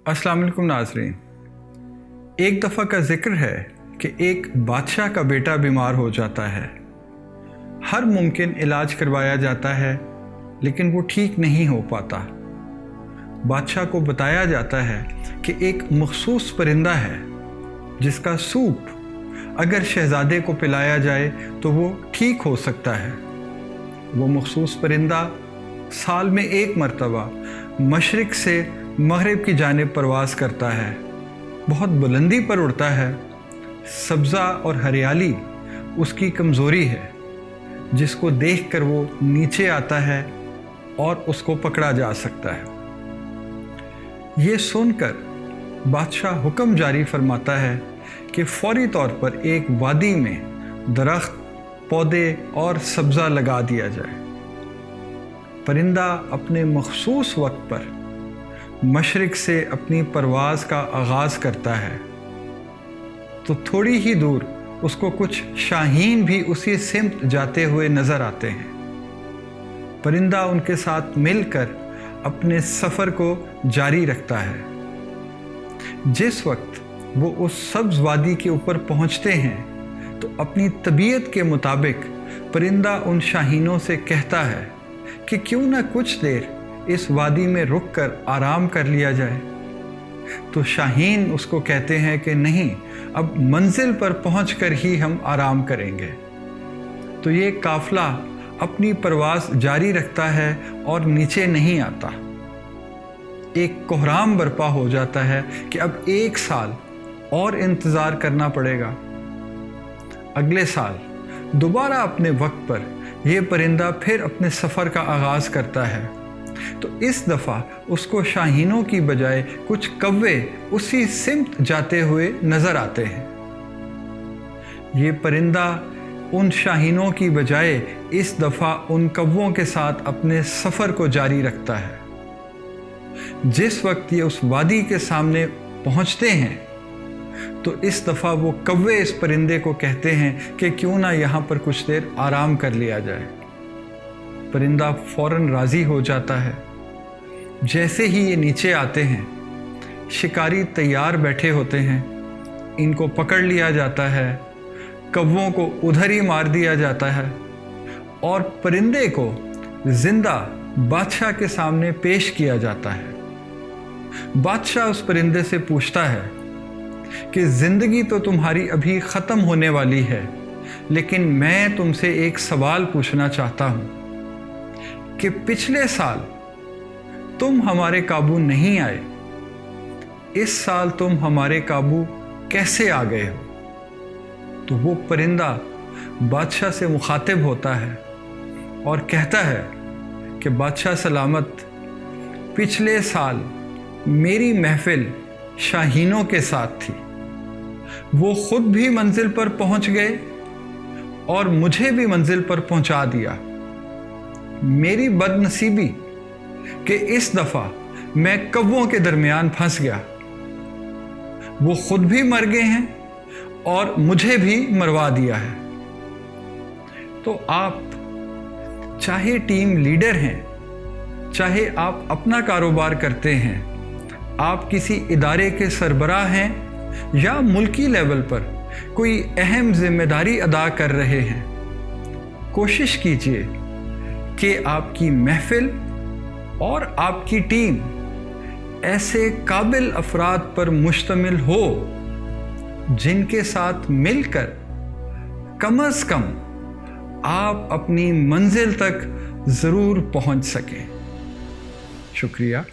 अस्सलाम वालेकुम नाज़रीन। एक दफ़ा का ज़िक्र है कि एक बादशाह का बेटा बीमार हो जाता है। हर मुमकिन इलाज करवाया जाता है लेकिन वो ठीक नहीं हो पाता। बादशाह को बताया जाता है कि एक मखसूस परिंदा है जिसका सूप अगर शहज़ादे को पिलाया जाए तो वो ठीक हो सकता है। वो मखसूस परिंदा साल में एक मरतबा मशरिक़ से मग़रिब की जानिब परवाज़ करता है। बहुत बुलंदी पर उड़ता है। सब्ज़ा और हरियाली उसकी कमज़ोरी है जिसको देखकर वो नीचे आता है और उसको पकड़ा जा सकता है। ये सुनकर बादशाह हुक्म जारी फरमाता है कि फ़ौरी तौर पर एक वादी में दरख्त, पौधे और सब्ज़ा लगा दिया जाए। परिंदा अपने मखसूस वक्त पर मशरिक़ से अपनी परवाज़ का आगाज़ करता है तो थोड़ी ही दूर उसको कुछ शाहीन भी उसी सिमत जाते हुए नज़र आते हैं। परिंदा उनके साथ मिलकर अपने सफ़र को जारी रखता है। जिस वक्त वो उस सब्ज़ वादी के ऊपर पहुंचते हैं तो अपनी तबीयत के मुताबिक परिंदा उन शाहीनों से कहता है कि क्यों ना कुछ देर इस वादी में रुक कर आराम कर लिया जाए। तो शाहीन उसको कहते हैं कि नहीं, अब मंजिल पर पहुंचकर ही हम आराम करेंगे। तो ये काफ़िला अपनी परवाज़ जारी रखता है और नीचे नहीं आता। एक कोहराम बर्पा हो जाता है कि अब 1 साल और इंतज़ार करना पड़ेगा। अगले साल दोबारा अपने वक्त पर यह परिंदा फिर अपने सफ़र का आगाज़ करता है तो इस दफ़ा उसको शाहीनों की बजाय कुछ कव्वे उसी सिमत जाते हुए नज़र आते हैं। ये परिंदा उन शाहीनों की बजाय इस दफ़ा उन कव्वों के साथ अपने सफ़र को जारी रखता है। जिस वक्त ये उस वादी के सामने पहुंचते हैं तो इस दफ़ा वो कव्वे इस परिंदे को कहते हैं कि क्यों ना यहाँ पर कुछ देर आराम कर लिया जाए। परिंदा फ़ौरन राज़ी हो जाता है। जैसे ही ये नीचे आते हैं शिकारी तैयार बैठे होते हैं। इनको पकड़ लिया जाता है, कव्वों को उधर ही मार दिया जाता है और परिंदे को जिंदा बादशाह के सामने पेश किया जाता है। बादशाह उस परिंदे से पूछता है कि ज़िंदगी तो तुम्हारी अभी ख़त्म होने वाली है, लेकिन मैं तुमसे एक सवाल पूछना चाहता हूँ कि पिछले साल तुम हमारे काबू नहीं आए, इस साल तुम हमारे काबू कैसे आ गए हो? तो वो परिंदा बादशाह से मुखातिब होता है और कहता है कि बादशाह सलामत, पिछले साल मेरी महफिल शाहीनों के साथ थी। वो खुद भी मंजिल पर पहुंच गए और मुझे भी मंजिल पर पहुंचा दिया। मेरी बदनसीबी कि इस दफ़ा मैं कव्वों के दरमियान फंस गया। वो खुद भी मर गए हैं और मुझे भी मरवा दिया है। तो आप चाहे टीम लीडर हैं, चाहे आप अपना कारोबार करते हैं, आप किसी इदारे के सरबराह हैं या मुल्की लेवल पर कोई अहम जिम्मेदारी अदा कर रहे हैं, कोशिश कीजिए कि आपकी महफिल और आपकी टीम ऐसे काबिल अफराद पर मुश्तमिल हो जिनके साथ मिलकर कम अज़ कम आप अपनी मंजिल तक ज़रूर पहुंच सकें। शुक्रिया।